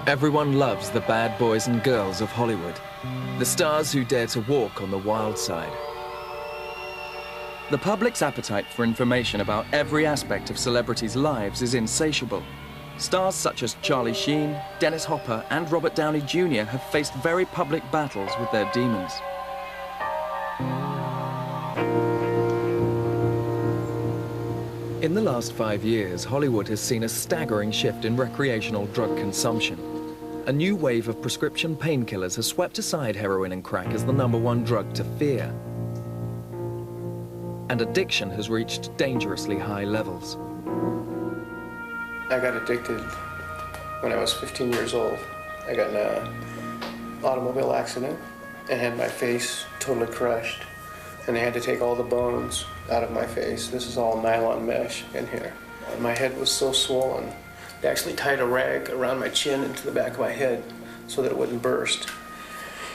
Everyone loves the bad boys and girls of Hollywood, the stars who dare to walk on the wild side. The public's appetite for information about every aspect of celebrities' lives is insatiable. Stars such as Charlie Sheen, Dennis Hopper, and Robert Downey Jr. have faced very public battles with their demons. In the last 5 years, Hollywood has seen a staggering shift in recreational drug consumption. A new wave of prescription painkillers has swept aside heroin and crack as the #1 drug to fear. And addiction has reached dangerously high levels. I got addicted when I was 15 years old. I got in an automobile accident and had my face totally crushed. And they had to take all the bones out of my face. This is all nylon mesh in here. And my head was so swollen. They actually tied a rag around my chin into the back of my head so that it wouldn't burst.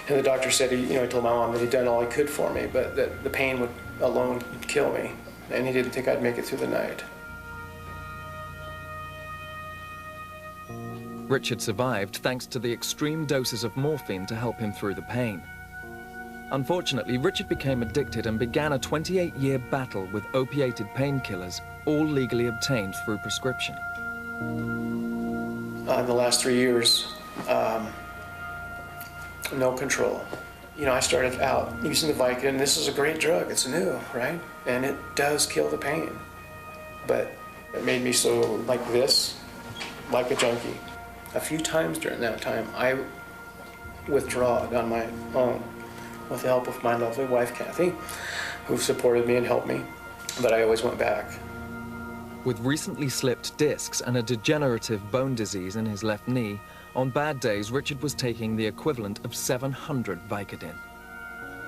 And the doctor said he told my mom that he'd done all he could for me, but that the pain would alone kill me. And he didn't think I'd make it through the night. Richard survived thanks to the extreme doses of morphine to help him through the pain. Unfortunately, Richard became addicted and began a 28-year battle with opiated painkillers, all legally obtained through prescription. In the last 3 years, no control. I started out using the Vicodin. This is a great drug. It's new, right? And it does kill the pain. But it made me so like this, like a junkie. A few times during that time, I withdrawed on my own with the help of my lovely wife, Kathy, who supported me and helped me, but I always went back. With recently slipped discs and a degenerative bone disease in his left knee, on bad days, Richard was taking the equivalent of 700 Vicodin.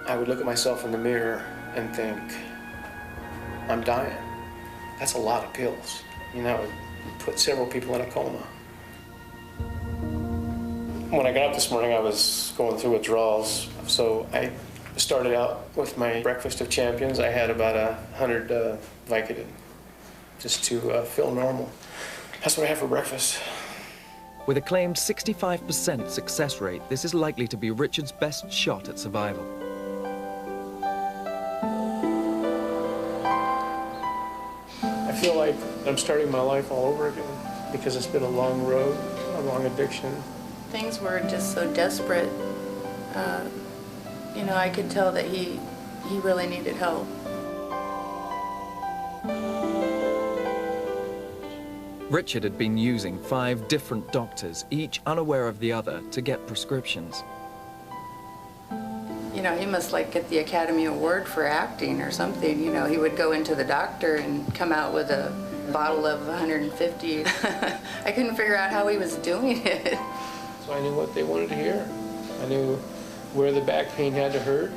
I would look at myself in the mirror and think, I'm dying. That's a lot of pills. That would put several people in a coma. When I got up this morning, I was going through withdrawals, so I started out with my breakfast of champions. I had about 100 Vicodin, just to feel normal. That's what I had for breakfast. With a claimed 65% success rate, this is likely to be Richard's best shot at survival. I feel like I'm starting my life all over again because it's been a long road, a long addiction. Things were just so desperate. I could tell that he really needed help. Richard had been using 5 different doctors, each unaware of the other, to get prescriptions. He must get the Academy Award for acting or something. He would go into the doctor and come out with a bottle of 150. I couldn't figure out how he was doing it. So I knew what they wanted to hear. I knew where the back pain had to hurt.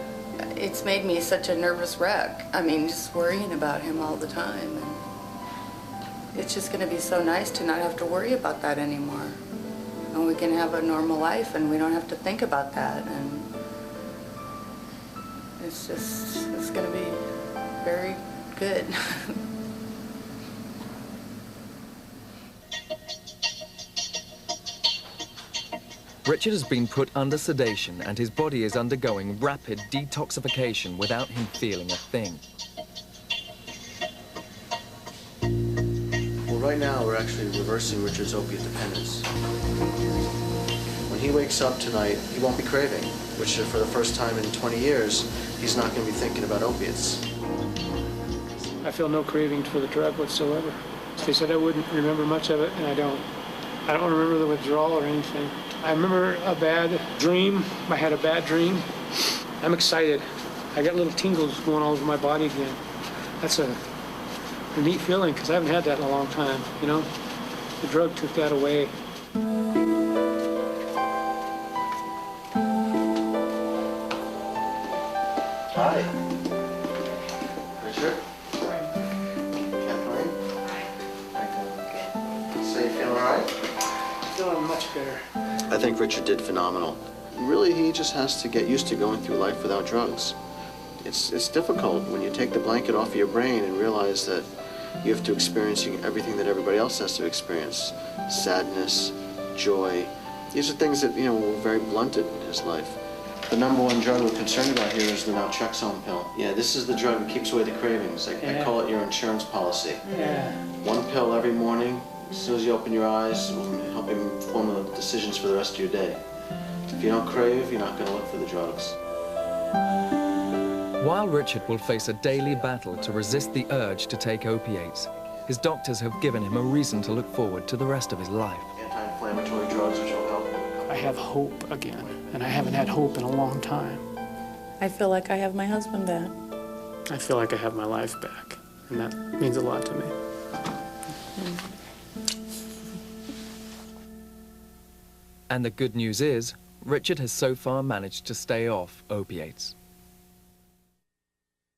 It's made me such a nervous wreck. Just worrying about him all the time. And it's just going to be so nice to not have to worry about that anymore. And we can have a normal life and we don't have to think about that. And it's going to be very good. Richard has been put under sedation and his body is undergoing rapid detoxification without him feeling a thing. Well, right now we're actually reversing Richard's opiate dependence. When he wakes up tonight, he won't be craving, which for the first time in 20 years, he's not going to be thinking about opiates. I feel no craving for the drug whatsoever. They said I wouldn't remember much of it, and I don't. I don't remember the withdrawal or anything. I remember a bad dream. I had a bad dream. I'm excited. I got little tingles going all over my body again. That's a neat feeling because I haven't had that in a long time, The drug took that away. Hi. Richard? Kathleen? So you feeling all right? Feeling much better. I think Richard did phenomenal. Really, he just has to get used to going through life without drugs. It's difficult when you take the blanket off of your brain and realize that you have to experience everything that everybody else has to experience. Sadness, joy, These are things that, were very blunted in his life. The number one drug we're concerned about here is the naltrexone pill. Yeah, this is the drug that keeps away the cravings. I call it your insurance policy. Yeah. One pill every morning. As soon as you open your eyes, it will help you form the decisions for the rest of your day. If you don't crave, you're not going to look for the drugs. While Richard will face a daily battle to resist the urge to take opiates, his doctors have given him a reason to look forward to the rest of his life. Anti-inflammatory drugs, which will help. I have hope again, and I haven't had hope in a long time. I feel like I have my husband back. I feel like I have my life back, and that means a lot to me. And the good news is, Richard has so far managed to stay off opiates.